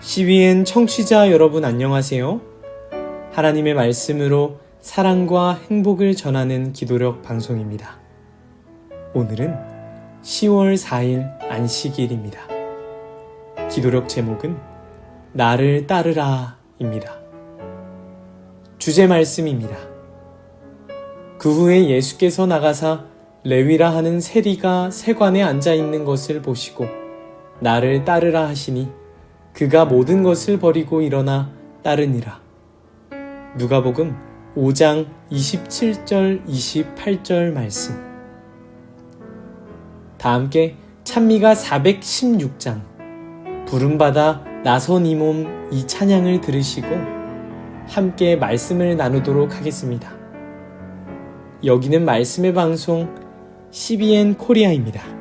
CBN 청취자 여러분 안녕하세요. 하나님의 말씀으로 사랑과 행복을 전하는 기도력 방송입니다. 오늘은 10월 4일 안식일입니다. 기도력 제목은 나를 따르라 입니다. 주제 말씀입니다. 그 후에 예수께서 나가사 레위라 하는 세리가 세관에 앉아 있는 것을 보시고 나를 따르라 하시니 그가 모든 것을 버리고 일어나 따르니라. 누가복음 5장 27절 28절 말씀. 다 함께 찬미가 416장 부름받아 나선 이 몸 이 찬양을 들으시고 함께 말씀을 나누도록 하겠습니다. 여기는 말씀의 방송 CBN 코리아입니다.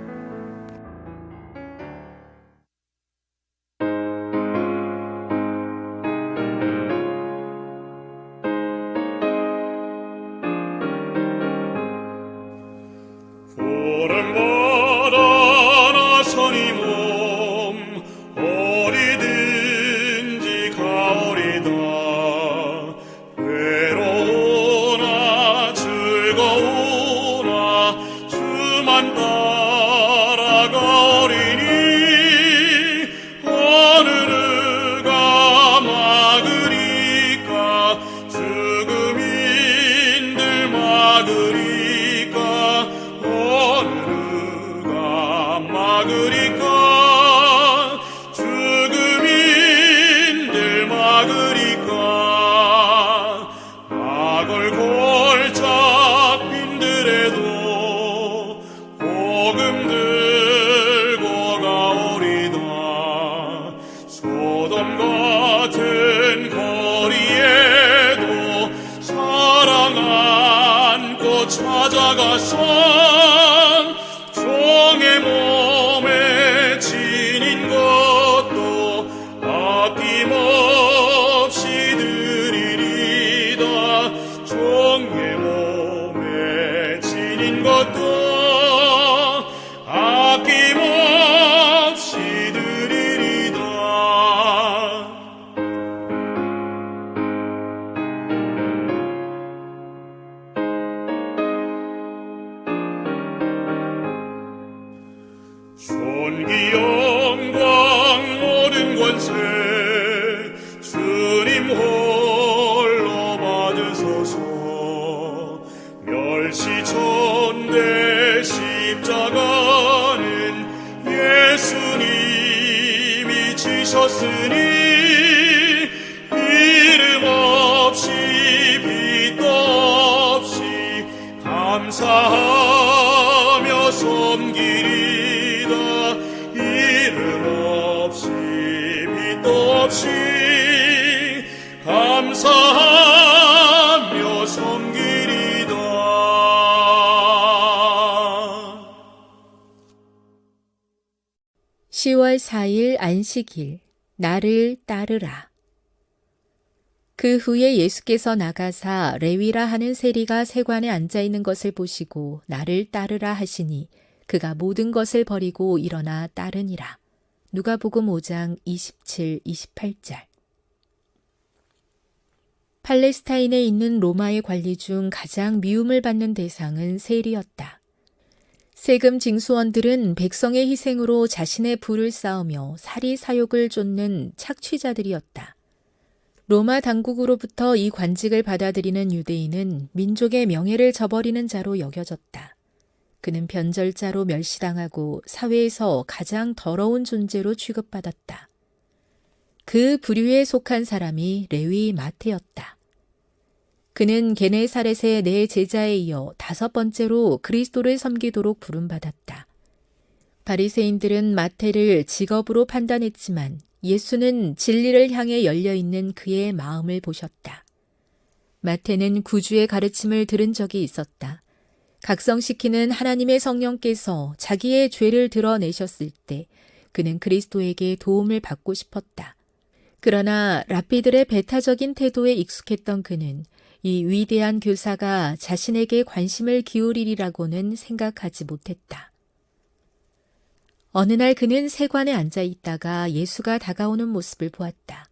찾아가서 종의 몸에 지닌 것도 아낌없이 드리리다. 종의 몸에 지닌 것도 아낌없이 드리리다. 존귀 영광 모든 권세 주님 홀로 받으소서. 멸시천대 십자가는 예수님이 지셨으니 이름 없이 빚도 없이 감사하며 섬기리. 이름 없이 빚도 없이 감사하며 섬기리다. 10월 4일 안식일, 나를 따르라. 그 후에 예수께서 나가사 레위라 하는 세리가 세관에 앉아 있는 것을 보시고 나를 따르라 하시니 그가 모든 것을 버리고 일어나 따르니라. 누가복음 5장 27, 28절. 팔레스타인에 있는 로마의 관리 중 가장 미움을 받는 대상은 세리였다. 세금 징수원들은 백성의 희생으로 자신의 부를 쌓으며 사리 사욕을 쫓는 착취자들이었다. 로마 당국으로부터 이 관직을 받아들이는 유대인은 민족의 명예를 저버리는 자로 여겨졌다. 그는 변절자로 멸시당하고 사회에서 가장 더러운 존재로 취급받았다. 그 부류에 속한 사람이 레위 마태였다. 그는 게네사렛의 네 제자에 이어 5번째로 그리스도를 섬기도록 부름받았다. 바리새인들은 마태를 직업으로 판단했지만 예수는 진리를 향해 열려있는 그의 마음을 보셨다. 마태는 구주의 가르침을 들은 적이 있었다. 각성시키는 하나님의 성령께서 자기의 죄를 드러내셨을 때 그는 그리스도에게 도움을 받고 싶었다. 그러나 랍비들의 배타적인 태도에 익숙했던 그는 이 위대한 교사가 자신에게 관심을 기울이리라고는 생각하지 못했다. 어느 날 그는 세관에 앉아 있다가 예수가 다가오는 모습을 보았다.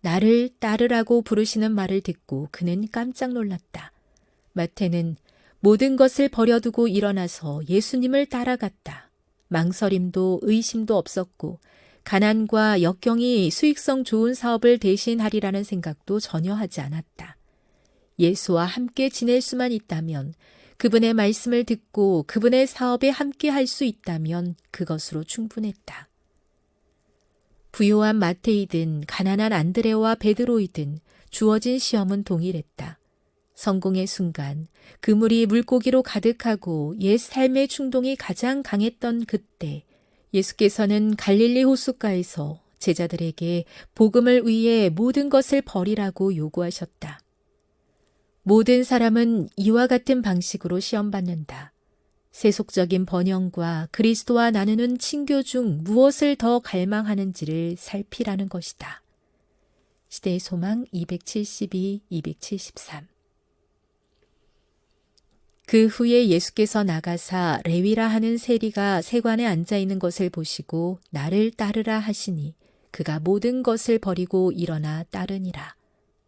나를 따르라고 부르시는 말을 듣고 그는 깜짝 놀랐다. 마태는 모든 것을 버려두고 일어나서 예수님을 따라갔다. 망설임도 의심도 없었고 가난과 역경이 수익성 좋은 사업을 대신하리라는 생각도 전혀 하지 않았다. 예수와 함께 지낼 수만 있다면, 그분의 말씀을 듣고 그분의 사업에 함께 할 수 있다면 그것으로 충분했다. 부요한 마태이든 가난한 안드레와 베드로이든 주어진 시험은 동일했다. 성공의 순간, 그물이 물고기로 가득하고 옛 삶의 충동이 가장 강했던 그때, 예수께서는 갈릴리 호숫가에서 제자들에게 복음을 위해 모든 것을 버리라고 요구하셨다. 모든 사람은 이와 같은 방식으로 시험받는다. 세속적인 번영과 그리스도와 나누는 친교 중 무엇을 더 갈망하는지를 살피라는 것이다. 시대의 소망 272, 273. 그 후에 예수께서 나가사 레위라 하는 세리가 세관에 앉아 있는 것을 보시고 나를 따르라 하시니 그가 모든 것을 버리고 일어나 따르니라.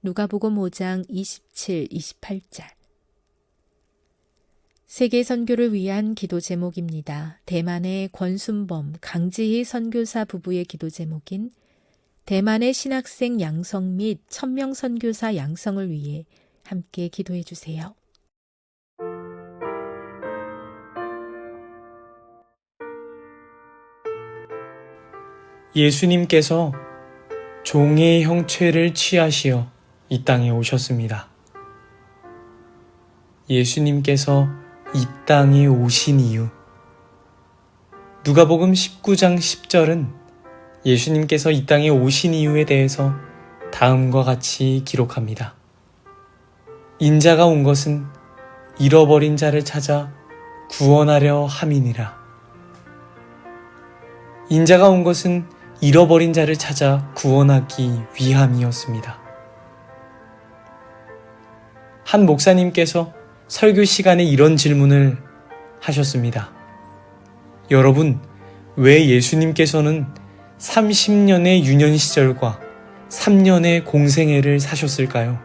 누가복음 5장 27, 28절. 세계 선교를 위한 기도 제목입니다. 대만의 권순범, 강지희 선교사 부부의 기도 제목인 대만의 신학생 양성 및 1000명 선교사 양성을 위해 함께 기도해 주세요. 예수님께서 종의 형체를 취하시어 이 땅에 오셨습니다. 예수님께서 이 땅에 오신 이유. 누가복음 19장 10절은 예수님께서 이 땅에 오신 이유에 대해서 다음과 같이 기록합니다. 인자가 온 것은 잃어버린 자를 찾아 구원하려 함이니라. 인자가 온 것은 잃어버린 자를 찾아 구원하기 위함이었습니다. 한 목사님께서 설교 시간에 이런 질문을 하셨습니다. 여러분, 왜 예수님께서는 30년의 유년 시절과 3년의 공생애를 사셨을까요?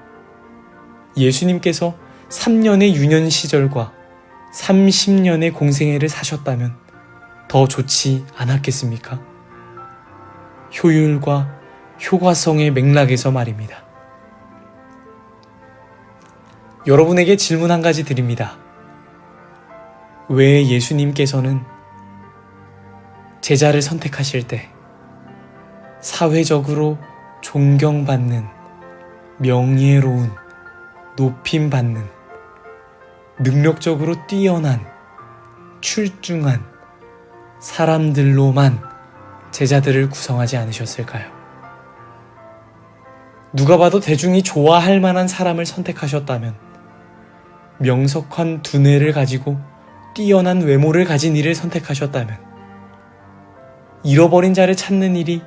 예수님께서 3년의 유년 시절과 30년의 공생애를 사셨다면 더 좋지 않았겠습니까? 효율과 효과성의 맥락에서 말입니다. 여러분에게 질문 한 가지 드립니다. 왜 예수님께서는 제자를 선택하실 때 사회적으로 존경받는, 명예로운, 높임받는, 능력적으로 뛰어난, 출중한 사람들로만 제자들을 구성하지 않으셨을까요? 누가 봐도 대중이 좋아할 만한 사람을 선택하셨다면, 명석한 두뇌를 가지고 뛰어난 외모를 가진 이를 선택하셨다면, 잃어버린 자를 찾는 일이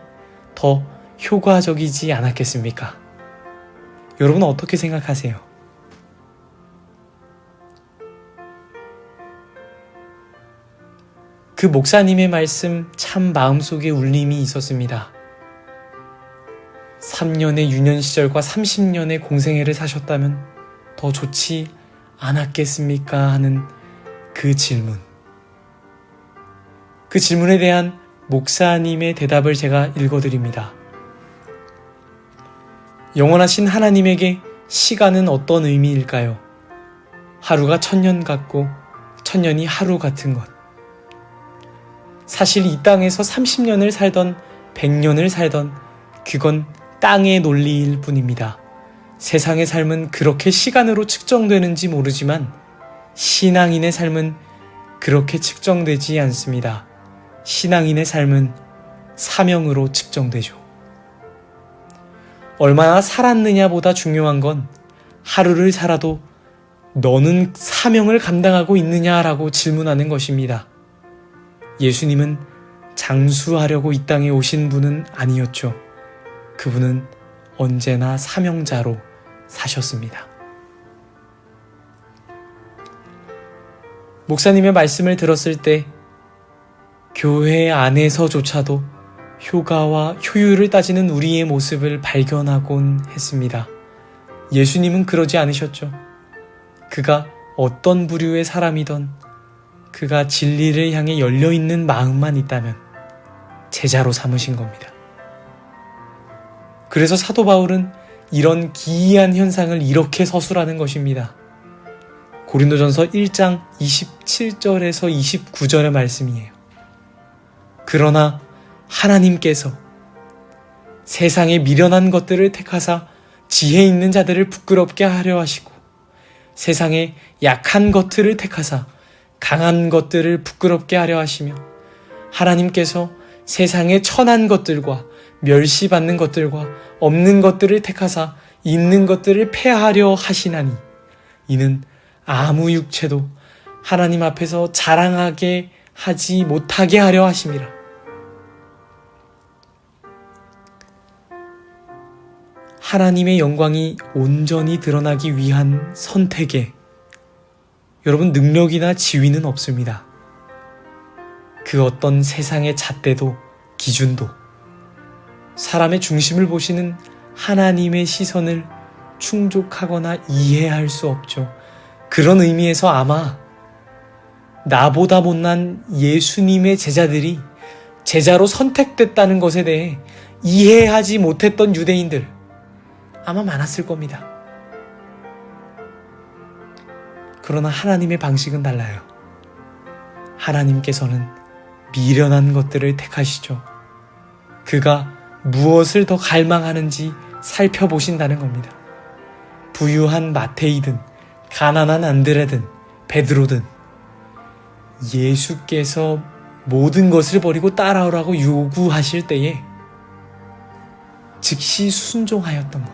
더 효과적이지 않았겠습니까? 여러분은 어떻게 생각하세요? 그 목사님의 말씀 참 마음속에 울림이 있었습니다. 3년의 유년 시절과 30년의 공생애를 사셨다면 더 좋지 않았겠습니까? 하는 그 질문. 그 질문에 대한 목사님의 대답을 제가 읽어드립니다. 영원하신 하나님에게 시간은 어떤 의미일까요? 하루가 1000년 같고 1000년이 하루 같은 것. 사실 이 땅에서 30년을 살던 100년을 살던 그건 땅의 논리일 뿐입니다. 세상의 삶은 그렇게 시간으로 측정되는지 모르지만 신앙인의 삶은 그렇게 측정되지 않습니다. 신앙인의 삶은 사명으로 측정되죠. 얼마나 살았느냐보다 중요한 건 하루를 살아도 너는 사명을 감당하고 있느냐라고 질문하는 것입니다. 예수님은 장수하려고 이 땅에 오신 분은 아니었죠. 그분은 언제나 사명자로 사셨습니다. 목사님의 말씀을 들었을 때 교회 안에서조차도 효가와 효율을 따지는 우리의 모습을 발견하곤 했습니다. 예수님은 그러지 않으셨죠. 그가 어떤 부류의 사람이던 그가 진리를 향해 열려있는 마음만 있다면 제자로 삼으신 겁니다. 그래서 사도 바울은 이런 기이한 현상을 이렇게 서술하는 것입니다. 고린도전서 1장 27절에서 29절의 말씀이에요. 그러나 하나님께서 세상의 미련한 것들을 택하사 지혜 있는 자들을 부끄럽게 하려 하시고 세상의 약한 것들을 택하사 강한 것들을 부끄럽게 하려 하시며 하나님께서 세상의 천한 것들과 멸시받는 것들과 없는 것들을 택하사 있는 것들을 폐하려 하시나니 이는 아무 육체도 하나님 앞에서 자랑하게 하지 못하게 하려 하심이라. 하나님의 영광이 온전히 드러나기 위한 선택에 여러분 능력이나 지위는 없습니다. 그 어떤 세상의 잣대도 기준도 사람의 중심을 보시는 하나님의 시선을 충족하거나 이해할 수 없죠. 그런 의미에서 아마 나보다 못난 예수님의 제자들이 제자로 선택됐다는 것에 대해 이해하지 못했던 유대인들 아마 많았을 겁니다. 그러나 하나님의 방식은 달라요. 하나님께서는 미련한 것들을 택하시죠. 그가 무엇을 더 갈망하는지 살펴보신다는 겁니다. 부유한 마태이든 가난한 안드레든 베드로든 예수께서 모든 것을 버리고 따라오라고 요구하실 때에 즉시 순종하였던 것.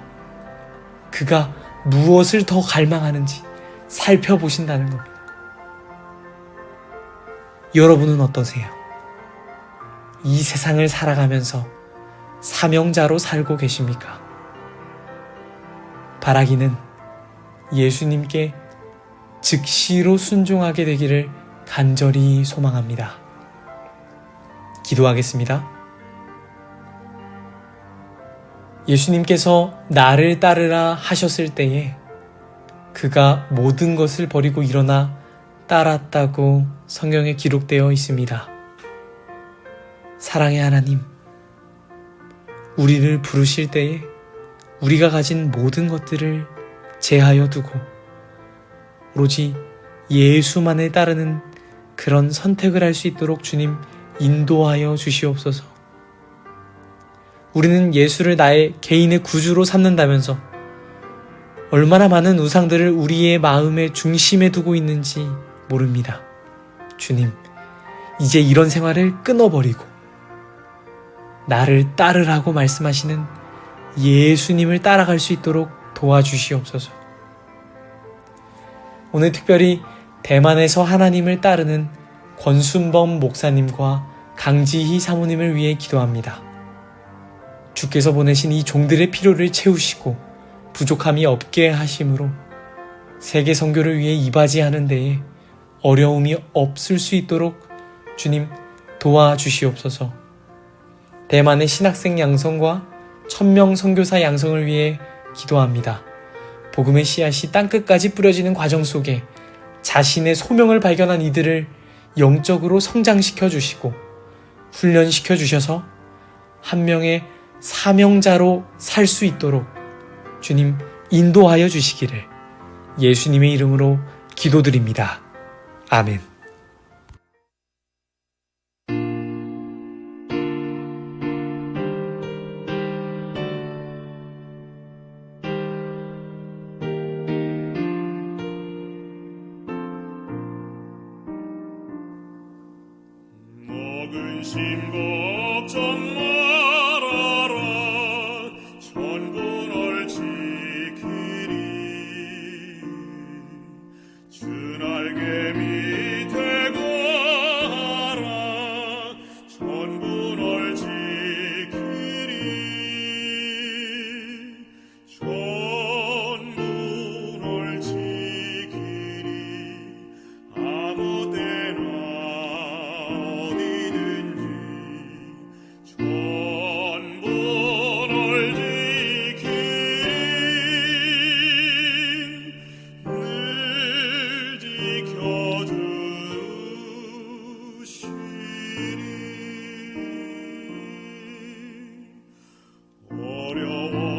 그가 무엇을 더 갈망하는지 살펴보신다는 겁니다. 여러분은 어떠세요? 이 세상을 살아가면서 사명자로 살고 계십니까? 바라기는 예수님께 즉시로 순종하게 되기를 간절히 소망합니다. 기도하겠습니다. 예수님께서 나를 따르라 하셨을 때에 그가 모든 것을 버리고 일어나 따랐다고 성경에 기록되어 있습니다. 사랑의 하나님, 우리를 부르실 때에 우리가 가진 모든 것들을 제하여 두고 오로지 예수만을 따르는 그런 선택을 할 수 있도록 주님 인도하여 주시옵소서. 우리는 예수를 나의 개인의 구주로 삼는다면서 얼마나 많은 우상들을 우리의 마음의 중심에 두고 있는지 모릅니다. 주님, 이제 이런 생활을 끊어버리고 나를 따르라고 말씀하시는 예수님을 따라갈 수 있도록 도와주시옵소서. 오늘 특별히 대만에서 하나님을 따르는 권순범 목사님과 강지희 사모님을 위해 기도합니다. 주께서 보내신 이 종들의 필요를 채우시고 부족함이 없게 하심으로 세계 선교를 위해 이바지하는 데에 어려움이 없을 수 있도록 주님 도와주시옵소서. 대만의 신학생 양성과 1000명 선교사 양성을 위해 기도합니다. 복음의 씨앗이 땅끝까지 뿌려지는 과정 속에 자신의 소명을 발견한 이들을 영적으로 성장시켜 주시고 훈련시켜 주셔서 한 명의 사명자로 살 수 있도록 주님 인도하여 주시기를 예수님의 이름으로 기도드립니다. 아멘. 근심 걱정 말아라 전부 널 지키리 주 날개 밑에 거하라 전부 널 지키리 전부 널 지키리 아무 때나 어디든 어려워